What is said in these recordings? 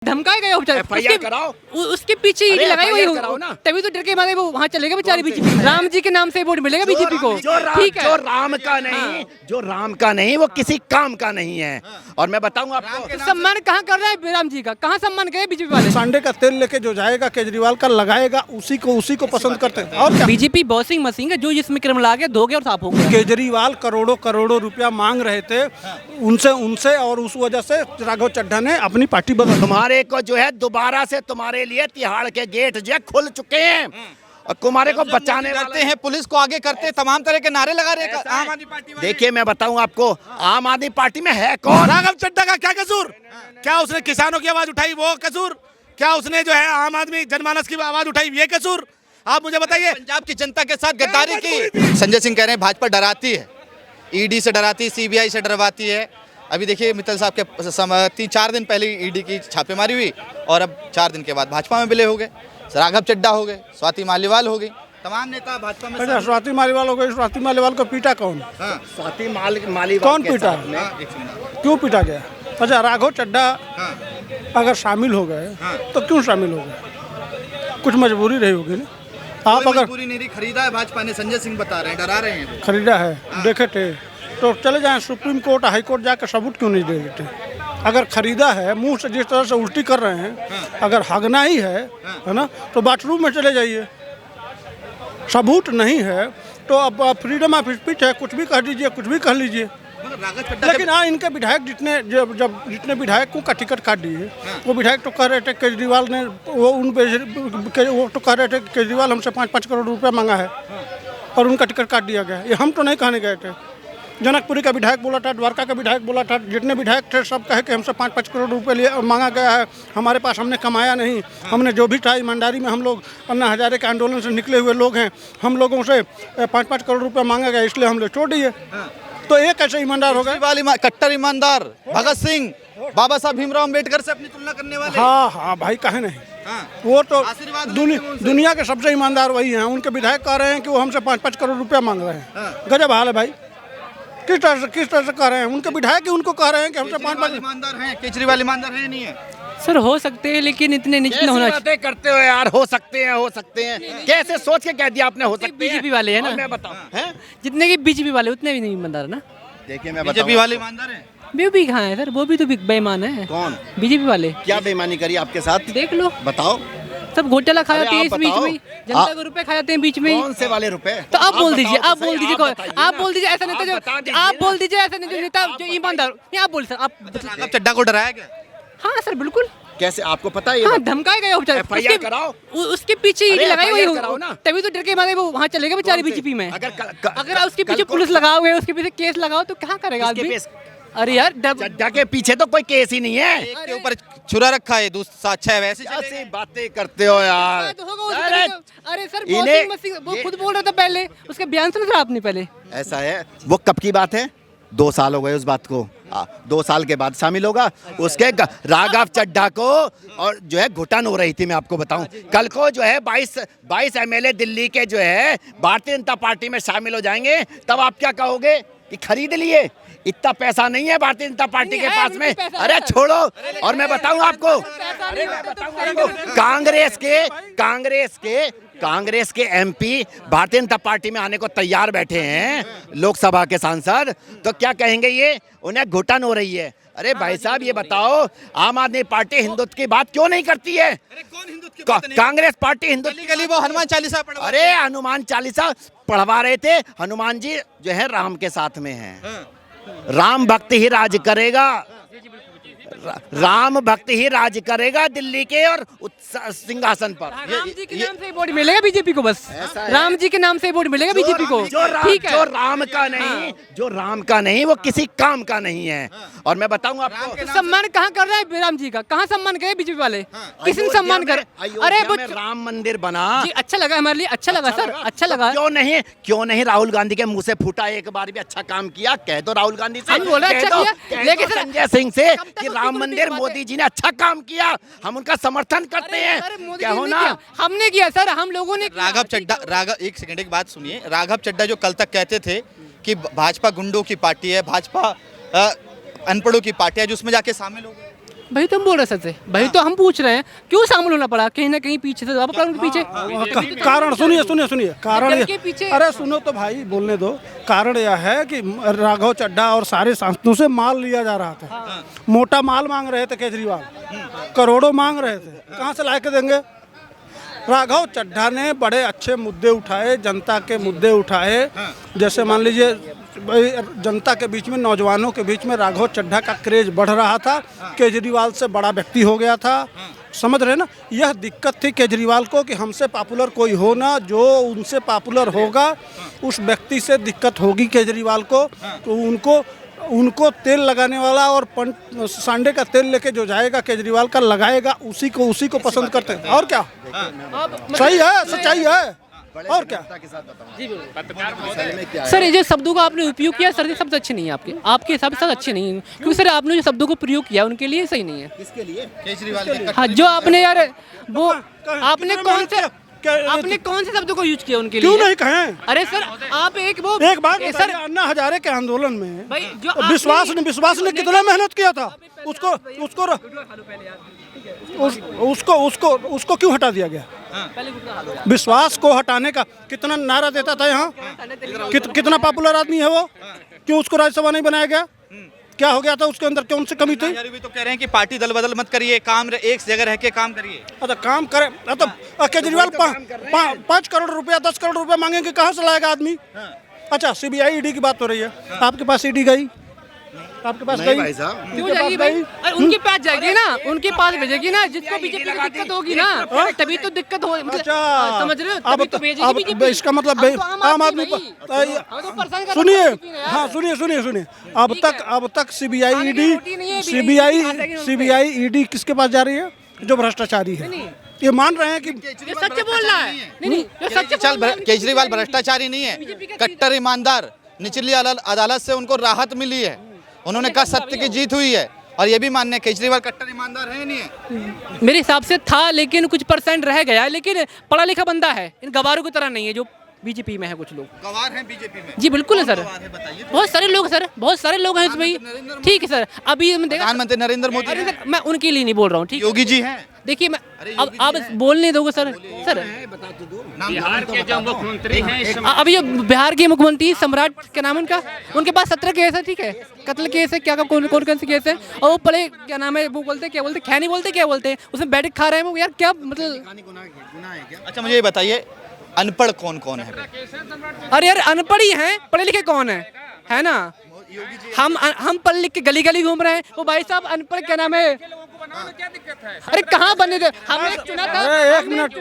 धमकाए गए हो FIR कराओ। उसके पीछे ईडी लगाई हुई कराओ ना। तभी तो डर के मारे वो वहाँ चलेगा बेचारी बीजेपी। राम जी के नाम से वोट मिलेगा बीजेपी को। ठीक है, जो राम का नहीं, जो राम का नहीं वो किसी काम का नहीं है। और मैं बताऊं आपको, सम्मान कहाँ कर रहे हैं राम जी का, कहाँ सम्मान करे बीजेपी वाले। संडे का तेल लेके जो जाएगा केजरीवाल का लगाएगा, उसी को पसंद करते हैं। और क्या बीजेपी बॉसिंग मशीन है, जो जिसमें क्रिमिनल आ गया धोगे और साफ हो गया। केजरीवाल करोड़ों रुपया मांग रहे थे उनसे और उस वजह से राघव चड्ढा ने अपनी पार्टी बदल। तुम्हारे को जो है दोबारा से तुम्हारे लिए तिहाड़ के गेट जो है खुल चुके हैं और तुम्हारे को बचाने करते हैं, पुलिस को आगे करते हैं, तमाम तरह के नारे लगा रहे हैं आम आदमी पार्टी वाले। देखिए मैं बताऊं आपको, आम आदमी पार्टी में है कौन? राघव चड्ढा का क्या कसूर? क्या उसने किसानों की आवाज उठाई वो कसूर? क्या उसने जो है आम आदमी जनमानस की आवाज उठाई ये कसूर? आप मुझे बताइए। पंजाब की जनता के साथ गद्दारी की। संजय सिंह कह रहे हैं भाजपा डराती है, ईडी से डराती है, सीबीआई से डरवाती है। अभी देखिए मित्तल साहब के 4 दिन पहले ईडी की छापेमारी हुई और अब 4 दिन के बाद भाजपा में विलय हो गए। राघव चड्ढा हो गए, स्वाति मालीवाल हो गई, तमाम नेता भाजपा में। अच्छा, स्वाति मालीवाल हो गई। स्वाति मालीवाल को पीटा कौन? स्वाति मालीवाल कौन पीटा? क्यों पीटा गया? अच्छा, राघव चड्ढा अगर शामिल हो गए तो क्यों शामिल हो गए? कुछ मजबूरी रही होगी ना। आप अगर पूरी नहीं खरीदा है भाजपा ने, संजय सिंह बता रहे हैं, डरा रहे हैं। खरीदा है, देखे थे तो चले जाएं सुप्रीम कोर्ट, हाई कोर्ट जाकर सबूत क्यों नहीं दे देते? अगर खरीदा है, मुंह से जिस तरह से उल्टी कर रहे हैं, अगर हगना ही है ना, तो बाथरूम में चले जाइए। सबूत नहीं है तो अब फ्रीडम ऑफ स्पीच है, कुछ भी कह दीजिए, कुछ भी कह लीजिए। लेकिन हाँ, इनके विधायक जितने विधायकों का टिकट काट दिए, वो विधायक तो कह रहे थे केजरीवाल ने वो तो कह रहे थे केजरीवाल हमसे 5-5 करोड़ रुपया मांगा है और उनका टिकट काट दिया गया। ये हम तो नहीं कहने गए थे। जनकपुरी का विधायक बोला था, द्वारका का विधायक बोला था, जितने विधायक थे सब कहे कि हमसे 5-5 करोड़ रुपये लिए मांगा गया है, हमारे पास हमने कमाया नहीं, हमने जो भी था ईमानदारी में, हम लोग अन्ना हजारे के आंदोलन से निकले हुए लोग हैं, हम लोगों से 5-5 करोड़ रुपये मांगा गया इसलिए हम लोग छोड़ दिए। तो ये कैसे ईमानदार हो गए? कट्टर ईमानदार भगत सिंह, बाबा साहब भीमराव अम्बेडकर से अपनी तुलना करने वाले। हाँ भाई, कहे नहीं, वो तो दुनिया के सबसे ईमानदार वही हैं। उनके विधायक कह रहे हैं कि वो हमसे 5-5 करोड़ रुपया मांग रहे हैं। गजब हाल है भाई। किस तरह से कह रहे हैं? उनके विधायक ही उनको कह रहे हैं कि हमसे 5-5 ईमानदार हैं। केजरीवाल ईमानदार है नहीं है सर? हो सकते हैं लेकिन इतने नीचे होना चाहिए। बातें करते हो यार, हो सकते हैं कैसे सोच के कह दिया आपने? हो सकते हैं। बीजेपी वाले है ना, मैं बताऊं हैं, जितने की बीजेपी वाले उतने भी नहीं ईमानदार है ना। देखिए मैं बीजेपी वाले ईमानदार हैं। बीजेपी कहाँ है सर? वो भी तो बेईमान है। कौन? बीजेपी वाले। क्या बेईमानी करी आपके साथ? देख लो, बताओ। सब घोटाला खा जाते हैं इस आप बीच बताओ। में, जनता को रुपए खा जाते हैं बीच में। कौन से वाले रुपए? तो आप बोल दीजिए, बताओ आप तो बोल सही, दीजिए, बताइए आप ना। बोल दीजिए ऐसा नेता जो, बता दीजिए आप ना। बोल दीजिए ऐसा नेता जो ईमानदार। नहीं, आप बोल सर, आप। राघव चड्ढा को डराया गया। हाँ सर, बिल्कुल। कैसे? आपको पता है? हाँ, धमकाए गए हो बेचारे। FIR कराओ। उसके पीछे ईडी लगाई हुई कराओ ना। तभी तो डर के मारे वो वहाँ चलेगा बेचारी बीजेपी में। अगर उसके पीछे पुलिस लगाओगे, उसके पीछे केस लगाओ तो कहाँ करेगा आदमी? अरे यार, चड्ढा के पीछे तो कोई केस ही नहीं है। एक के ऊपर छुरा रखा है, दूसरा अच्छा है, वैसे ऐसी बातें करते हो यार। अरे सर, वो खुद बोल रहा था पहले, उसका बयान सुना था आपने पहले? ऐसा है, वो कब की बात है? 2 साल हो गए उस बात को। 2 साल के बाद शामिल होगा। उसके राघव चड्ढा को और जो है घुटन हो रही थी। मैं आपको बताऊं, कल को जो है 22 MLA दिल्ली के जो है भारतीय जनता पार्टी में शामिल हो जाएंगे, तब आप क्या कहोगे कि खरीद लिए? इतना पैसा नहीं है भारतीय जनता पार्टी के पास में। अरे छोड़ो। और मैं बताऊं आपको, कांग्रेस के MP भारतीय जनता पार्टी में आने को तैयार बैठे हैं, लोकसभा के सांसद। तो क्या कहेंगे ये? उन्हें घुटन हो रही है। अरे भाई साहब, ये बताओ, आम आदमी पार्टी हिंदुत्व की बात क्यों नहीं करती है? कांग्रेस पार्टी हिंदुत्व के लिए वो हनुमान चालीसा पढ़वा। अरे हनुमान चालीसा पढ़वा रहे थे। हनुमान जी जो है राम के साथ में हैं। राम भक्त ही राज करेगा, राम भक्त ही राज करेगा दिल्ली के और सिंहासन पर। राम जी के नाम से वोट मिलेगा बीजेपी को, बस राम जी के नाम से वोट मिलेगा बीजेपी को। ठीक है, जो राम का नहीं, जो राम का नहीं वो किसी काम का नहीं है। और मैं बताऊं आपको, सम्मान कहाँ कर रहे हैं राम जी का? कहाँ सम्मान करे बीजेपी वाले? किसी ने सम्मान कर? अरे वो राम मंदिर बना जी, अच्छा लगा हमारे लिए, अच्छा लगा सर, अच्छा लगा। क्यों नहीं राहुल गांधी के मुंह से फूटा? एक बार भी अच्छा काम किया कह दो राहुल गांधी से। हम बोला अच्छा किया, लेकिन संजय सिंह से कि राम मंदिर मोदी जी ने अच्छा काम किया, हम उनका समर्थन करते हैं। क्या हो ना? हमने किया सर, हम लोगों ने। राघव चड्ढा, एक सेकंड एक बात सुनिए। राघव चड्ढा जो कल तक कहते थे कि भाजपा गुंडों की पार्टी है, भाजपा अनपढ़ों की पार्टी है, जो उसमें जाके शामिल हो गए। भाई तो हम बोल रहे सर से, भाई तो हम पूछ रहे हैं क्यों शामिल होना पड़ा, कहीं ना कहीं पीछे से दबाव पड़ा उनके पीछे। कारण सुनिए कारण डर के पीछे- अरे सुनो तो भाई, बोलने दो। कारण यह है कि राघव चड्ढा और सारे सांसदों से माल लिया जा रहा था। मोटा माल मांग रहे थे केजरीवाल, करोड़ों मांग रहे थे, कहाँ से ला के देंगे? राघव चड्ढा ने बड़े अच्छे मुद्दे उठाए, जनता के मुद्दे उठाए। जैसे मान लीजिए भाई, जनता के बीच में, नौजवानों के बीच में राघव चड्ढा का क्रेज बढ़ रहा था, केजरीवाल से बड़ा व्यक्ति हो गया था। समझ रहे ना, यह दिक्कत थी केजरीवाल को कि हमसे पॉपुलर कोई हो ना, जो उनसे पॉपुलर होगा उस व्यक्ति से दिक्कत होगी केजरीवाल को। तो उनको तेल लगाने वाला और सांडे का तेल लेके जो जाएगा केजरीवाल का लगाएगा, उसी को पसंद करते हैं। और क्या, सही है, सच्चाई है, और क्या। सर ये जो शब्दों का आपने उपयोग किया सर, ये शब्द अच्छे नहीं है आपके हिसाब से अच्छे नहीं है, क्योंकि सर आपने जो शब्दों को प्रयोग किया उनके लिए सही नहीं है। किसके लिए? केजरीवाल के हाँ, जो आपने यार वो आपने कौन से शब्दों को यूज किया उनके लिए? क्यों नहीं कहें? अरे सर आप एक बात सर बताइए, अन्ना हजारे के आंदोलन में भाई जो विश्वास ने कितना मेहनत किया था, उसको क्यों हटा दिया गया? विश्वास को हटाने का कितना नारा देता था यहाँ, कितना पॉपुलर आदमी है वो, क्यों उसको राज्यसभा नहीं बनाया गया? क्या हो गया था उसके अंदर, कौन सी कमी थी? भी तो कह रहे हैं कि पार्टी दल बदल मत करिए, काम एक जगह रह के काम करिए। अच्छा, काम करे तो केजरीवाल 5 करोड़ रुपया 10 करोड़ रुपया मांगेंगे, कहाँ से लाएगा आदमी? अच्छा, सीबीआई ईडी की बात हो रही है, आपके पास ईडी गई? आपके पास गई? भाई साहब, क्यों जाएगी भाई? अरे उनके पास जाएगी ना, उनके पास भेजेगी ना, जिसको बीजेपी की दिक्कत होगी ना, तभी तो दिक्कत हो, अच्छा, समझ रहे हो? अब तभी तो भेजेगी बीजेपी। इसका मतलब आम आदमी सुनिए, अब तक सीबीआई ईडी किसके पास जा रही है? जो भ्रष्टाचारी है। ये मान रहे हैं कि ये सच बोल रहा है। नहीं, ये सच बोल रहा है। केजरीवाल भ्रष्टाचारी नहीं है, कट्टर ईमानदार। निचली अदालत से उनको राहत मिली है, उन्होंने कहा सत्य की जीत हुई है, और ये भी मानने केजरीवाल कट्टर ईमानदार है नहीं है? मेरे हिसाब से था, लेकिन कुछ परसेंट रह गया, लेकिन पढ़ा लिखा बंदा है, इन गवारों की तरह नहीं है जो बीजेपी में है। कुछ लोग गवार हैं बीजेपी में? जी बिल्कुल है सर, बताइए। बहुत सारे लोग सर, बहुत सारे लोग हैं इसमें। ठीक है सर, अभी हम देखा प्रधानमंत्री नरेंद्र मोदी अरे सर, मैं उनके लिए नहीं बोल रहा हूँ, ठीक है? योगी जी हैं। देखिए मैं अब आप बोलने दोगे सर? सर बिहार के जो मुख्यमंत्री हैं इस समय अभी जो बिहार के मुख्यमंत्री सम्राट क्या नाम उनका, उनके पास 17 केस है, ठीक है? कत्ल केस है, क्या कौन से केस है, और वो बड़े क्या नाम है, वो बोलते क्या बोलते, खैनी बोलते क्या बोलते हैं, उसमें बैठक खा रहे हैं वो, यार क्या मतलब। अच्छा, मुझे ये बताइए, अनपढ़ कौन कौन है? अरे यार अनपढ़ ही हैं, पढ़े लिखे कौन है ना? हम पढ़ लिख के गली गली घूम रहे हैं, वो भाई साहब अनपढ़ क्या नाम है? अरे कहाँ बने थे? हमने चुना था, एक मिनट,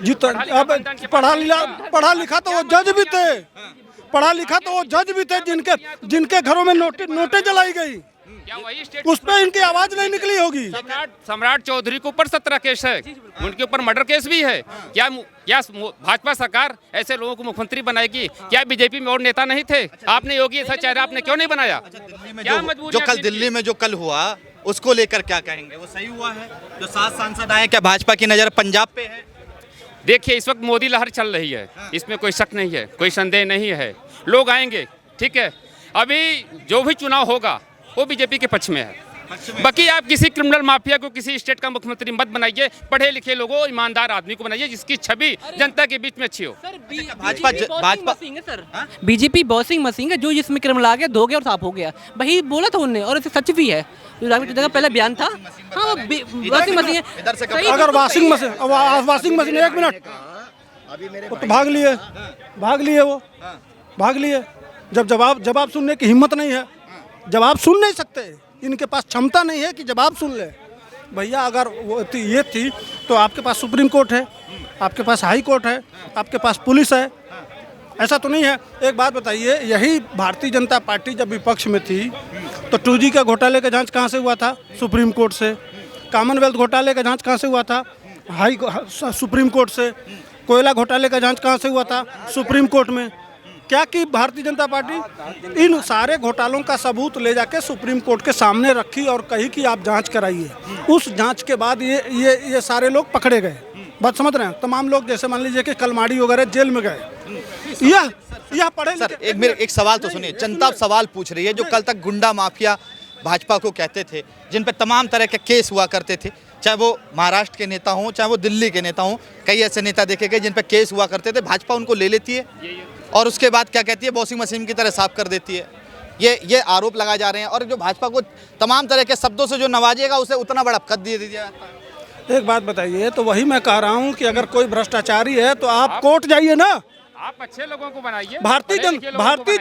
जी तो अब पढ़ा लिखा तो वो जज भी थे, जिनके घरों में नोटें जलाई गई, क्या वही स्टेट उस पर इनकी आवाज नहीं निकली होगी। सम्राट चौधरी के ऊपर 17 केस है, उनके ऊपर मर्डर केस भी है। क्या भाजपा सरकार ऐसे लोगों को मुख्यमंत्री बनाएगी? क्या बीजेपी में और नेता नहीं थे? आपने योगी ऐसा चेहरा आपने क्यों नहीं बनाया? जो कल दिल्ली में जो कल हुआ, उसको लेकर क्या कहेंगे? वो सही हुआ है? जो 7 सांसद आए, क्या भाजपा की नजर पंजाब पे है? देखिए, इस वक्त मोदी लहर चल रही है, इसमें कोई शक नहीं है, कोई संदेह नहीं है। लोग आएंगे, ठीक है? अभी जो भी चुनाव होगा वो बीजेपी के पक्ष में है। बाकी आप किसी क्रिमिनल माफिया को किसी स्टेट का मुख्यमंत्री मत बनाइए, पढ़े लिखे लोगों, ईमानदार आदमी को बनाइए जिसकी छवि जनता के बीच में अच्छी हो। भाजपा बीजेपी बॉसिंग मशीन है, जो जिसमें क्रिमिनल आ गया, धो गया और साफ हो गया, वही बोला था उन्होंने, और सच भी है। जगह पहले बयान था, हाँ वॉशिंग मशीन है। अगर वॉशिंग मशीन 1 मिनट, वो तो भाग लिए जवाब सुनने की हिम्मत नहीं है, जवाब सुन नहीं सकते, इनके पास क्षमता नहीं है कि जवाब सुन ले। भैया अगर वो ये थी तो आपके पास सुप्रीम कोर्ट है, आपके पास हाई कोर्ट है, आपके पास पुलिस है, ऐसा तो नहीं है। एक बात बताइए, यही भारतीय जनता पार्टी जब विपक्ष में थी तो 2G का घोटाले का जांच कहाँ से हुआ था? सुप्रीम कोर्ट से। कॉमनवेल्थ घोटाले का जांच कहाँ से हुआ था? सुप्रीम कोर्ट से। कोयला घोटाले का जांच कहाँ से हुआ था? सुप्रीम कोर्ट में। क्या की भारतीय जनता पार्टी? इन सारे घोटालों का सबूत ले जाके सुप्रीम कोर्ट के सामने रखी और कही कि आप जांच कराइए। उस जांच के बाद ये सारे लोग पकड़े गए। बात समझ रहे हैं? तमाम लोग, जैसे मान लीजिए कि कलमाड़ी वगैरह जेल में गए। यह पढ़े सर, एक सवाल तो सुनिए, जनता सवाल पूछ रही है, जो कल तक गुंडा माफिया भाजपा को कहते थे, जिन पर तमाम तरह के केस हुआ करते थे, चाहे वो महाराष्ट्र के नेता हों, चाहे वो दिल्ली के नेता हों, कई ऐसे नेता देखे गए जिन पर केस हुआ करते थे, भाजपा उनको ले लेती है और उसके बाद क्या कहती है, वॉशिंग मशीन की तरह साफ कर देती है। ये आरोप लगाए जा रहे हैं और जो भाजपा को तमाम तरह के शब्दों से जो नवाजेगा उसे उतना बड़ा कद दे दिया जाता है। एक बात बताइए, तो वही मैं कह रहा हूँ कि अगर कोई भ्रष्टाचारी है तो आप कोर्ट जाइए ना। आप अच्छे लोगों को बनाइए। भारतीय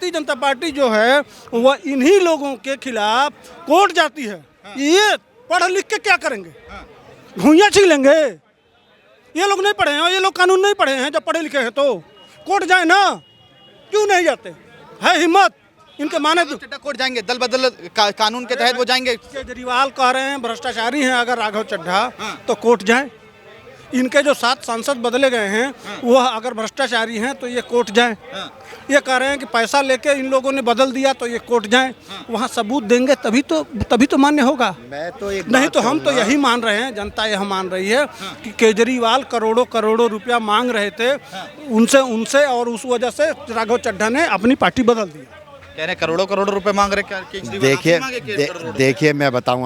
जनता पार्टी जो है वह इन्हीं लोगों के खिलाफ कोर्ट जाती है। ये पढ़ लिख के क्या करेंगे, भूइयाँ छीन लेंगे। ये लोग नहीं पढ़े हैं, ये लोग कानून नहीं पढ़े हैं। जब पढ़े लिखे हैं तो कोर्ट जाए ना, क्यों नहीं जाते? है हिम्मत इनके माने तो चड्ढा कोर्ट जाएंगे, दल बदल कानून के तहत वो जाएंगे। केजरीवाल कह रहे हैं भ्रष्टाचारी हैं अगर राघव चड्ढा, तो कोर्ट जाए। इनके जो 7 सांसद बदले गए हैं वह अगर भ्रष्टाचारी हैं तो ये कोर्ट जाए। ये कह रहे हैं कि पैसा लेके इन लोगों ने बदल दिया तो ये कोर्ट जाए। वहाँ सबूत देंगे तभी तो मान्य होगा। मैं तो एक नहीं तो हम तो यही मान रहे हैं, जनता यह मान रही है कि केजरीवाल करोड़ों रुपया मांग रहे थे उनसे और उस वजह से राघव चड्ढा ने अपनी पार्टी बदल दी। कह रहे करोड़ों रुपए मांग रहे क्या? देखिए मैं बताऊं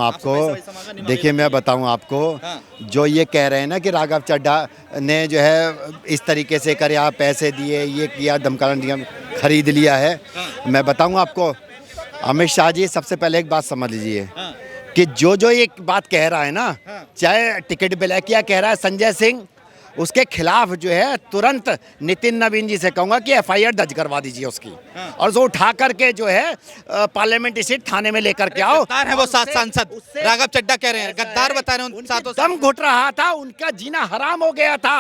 आपको, जो ये कह रहे हैं ना कि राघव चड्ढा ने जो है इस तरीके से करे, आप पैसे दिए, ये किया, धमकाना खरीद लिया है। मैं बताऊं आपको, अमित शाह जी सबसे पहले एक बात समझ लीजिए कि जो ये बात कह रहा है ना, चाहे टिकट ब्लैकिया कह रहा है संजय सिंह, उसके खिलाफ जो है तुरंत नितिन नवीन जी से कहूंगा कि एफआईआर दर्ज करवा दीजिए उसकी, और जो उठा करके जो है पार्लियामेंट स्ट्रीट थाने में लेकर के आओ। गद्दार है वो 7 सांसद, राघव चड्ढा कह रहे हैं गद्दार बता रहे हैं उन सातों। दम घुट रहा था, उनका जीना हराम हो गया था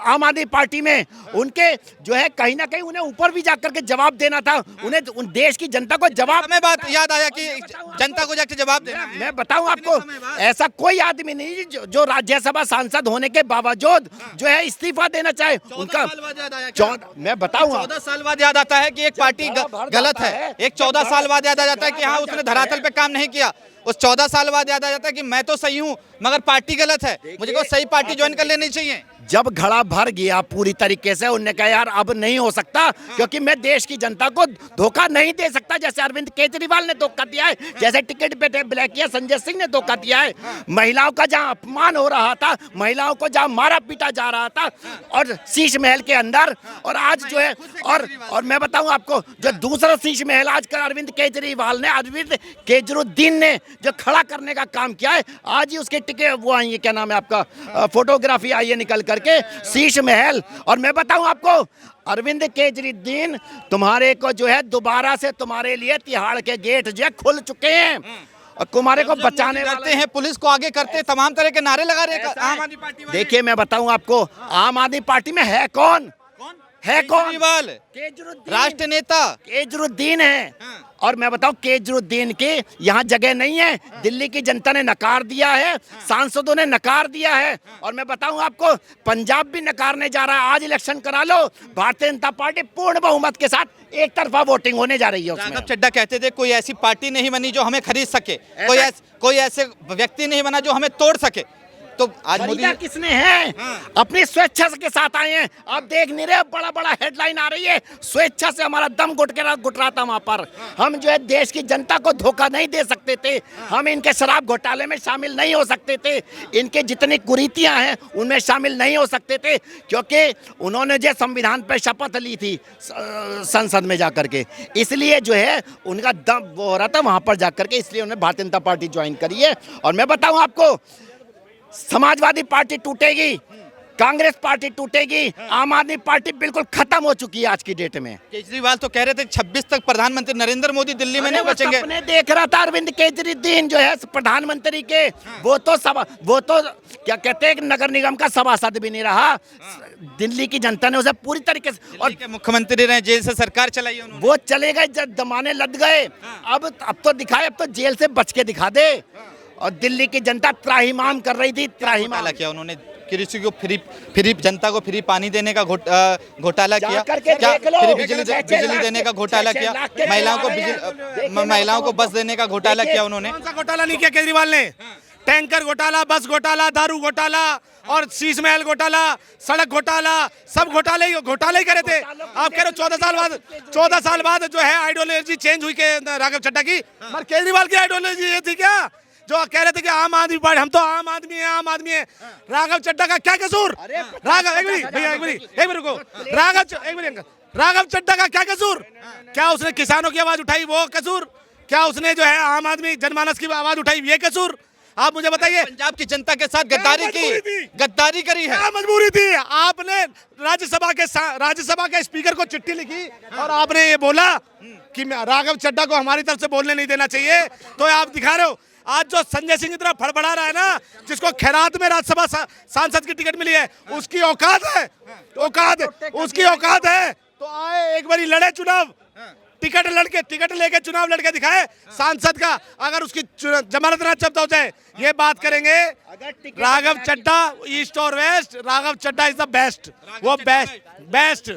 आम आदमी पार्टी में। उनके जो है कहीं ना कहीं उन्हें ऊपर भी जाकर के जवाब देना था, उन्हें उन देश की जनता को जवाब। हमें बात याद आया कि जनता को जाके जवाब देना। मैं बताऊं आपको, ऐसा कोई आदमी नहीं जो राज्यसभा सांसद होने के बावजूद जो है इस्तीफा देना चाहे। उनका मैं बताऊं 14 साल बाद याद आता है कि एक पार्टी गलत है। एक 14 साल बाद याद आ जाता है कि हाँ उसने धरातल पे काम नहीं किया। उस 14 साल बाद याद आ जाता है कि मैं तो सही हूँ मगर पार्टी गलत है, मुझे को सही पार्टी ज्वाइन कर लेनी चाहिए। जब घड़ा भर गया पूरी तरीके से, उन्होंने कहा यार अब नहीं हो सकता, क्योंकि मैं देश की जनता को धोखा नहीं दे सकता। जैसे अरविंद केजरीवाल ने धोखा दिया है, जैसे टिकट पे ब्लैकिया संजय सिंह ने धोखा दिया है, महिलाओं का जहां अपमान हो रहा था, महिलाओं को जहां मारा पीटा जा रहा था और शीश महल के अंदर, और आज जो है और मैं बताऊं आपको, जो दूसरा शीश महल आज का अरविंद केजरीवाल ने, अरविंद केजरीवाल ने जो खड़ा करने का काम किया है, आज ही उसके टिकट वो आई है, क्या नाम है आपका, फोटोग्राफी आई है निकल करके शीश महल। और मैं बताऊं आपको, अरविंद केजरीवाल तुम्हारे को जो है दोबारा से तुम्हारे लिए तिहाड़ के गेट जो है खुल चुके हैं और कुमारे को बचाने वाले हैं, पुलिस को आगे करते, तमाम तरह के नारे लगा रहे हैं आम आदमी पार्टी वाले। देखिए मैं बताऊं आपको, आम आदमी पार्टी में है कौन? केजरीवाल राष्ट्रीय नेता केजरीवाल है। और मैं बताऊं केजरीवाल की यहाँ जगह नहीं है। दिल्ली की जनता ने नकार दिया है, सांसदों ने नकार दिया है, और मैं बताऊं आपको पंजाब भी नकारने जा रहा है। आज इलेक्शन करा लो, भारतीय जनता पार्टी पूर्ण बहुमत के साथ एक तरफा वोटिंग होने जा रही है उसमें। राघव चड्ढा कहते थे कोई ऐसी पार्टी नहीं बनी जो हमें खरीद सके, कोई ऐसे व्यक्ति नहीं बना जो हमें तोड़ सके। तो आज मोदी किसने है? अपनी स्वेच्छा के साथ आए हैं। आप देख नहीं रहे, बड़ा बड़ा हेडलाइन आ रही है, स्वेच्छा से हमारा दम घुट रहा था वहां पर। हम जो है देश की जनता को धोखा नहीं दे सकते थे, हम इनके शराब घोटाले में शामिल नहीं हो सकते थे, इनके जितनी कुरीतियां हैं उनमें शामिल नहीं हो सकते थे, क्योंकि उन्होंने जो संविधान पर शपथ ली थी संसद में जाकर के, इसलिए जो है उनका दम वो हो रहा था वहां पर जाकर के, इसलिए उन्होंने भारतीय जनता पार्टी ज्वाइन करी है। और मैं बताऊं आपको, समाजवादी पार्टी टूटेगी, कांग्रेस पार्टी टूटेगी, आम आदमी पार्टी बिल्कुल खत्म हो चुकी है आज की डेट में। केजरीवाल तो कह रहे थे 26 तक प्रधानमंत्री नरेंद्र मोदी दिल्ली में नहीं बचेंगे। सपने देख रहा था अरविंद केजरीवाल जो है प्रधानमंत्री के, वो तो क्या कहते हैं नगर निगम का सभासद भी नहीं रहा। दिल्ली की जनता ने उसे पूरी तरीके से, और मुख्यमंत्री रहे, जेल से सरकार चलाई उन्होंने, वो चले गए जब जमाने लद गए। अब तो दिखाए, अब तो जेल से बच के दिखा दे। और दिल्ली की जनता त्राहिमाम कर रही थी, त्राहिमाम किया उन्होंने, कृषि को फ्री जनता को फ्री पानी देने का घोटाला किया, क्या फ्री बिजली देने का घोटाला किया, महिलाओं को बस देने का घोटाला किया उन्होंने। कौन सा घोटाला नहीं किया केजरीवाल ने? टैंकर घोटाला, बस घोटाला, दारू घोटाला और शीश महल घोटाला, सड़क घोटाला, सब घोटाले ही करे थे। आप कह रहे हो 14 साल बाद जो है आइडियोलॉजी चेंज हुई के राघव चड्ढा की, मगर केजरीवाल की आइडियोलॉजी ये थी क्या जो कह रहे थे कि आम आदमी पार्टी, हम तो आम आदमी है। राघव चड्ढा का क्या कसूर? राघव एक मिनट भैया, एक मिनट रुको। राघव चड्ढा का क्या कसूर? क्या उसने किसानों की आवाज उठाई वो कसूर? क्या उसने जो है आम आदमी जनमानस की आवाज उठाई ये कसूर? आप मुझे बताइए। पंजाब की जनता के साथ गद्दारी करी है। क्या मजबूरी थी? आपने राज्यसभा के स्पीकर को चिट्ठी लिखी और आपने ये बोला कि राघव चड्ढा को हमारी तरफ से बोलने नहीं देना चाहिए। तो आप दिखा रहे हो आज जो संजय सिंह इतना फड़फड़ा रहा है ना, जिसको खैरात में राज्यसभा सांसद की टिकट मिली है, उसकी औकात है, उसकी औकात है तो आए एक बारी लड़े चुनाव, टिकट लेके चुनाव लड़के दिखाए सांसद का। अगर उसकी जमानत ना जब्त हो जाए ये बात करेंगे। राघव चड्ढा ईस्ट और west, Raghav Chadha is the best, वो बेस्ट।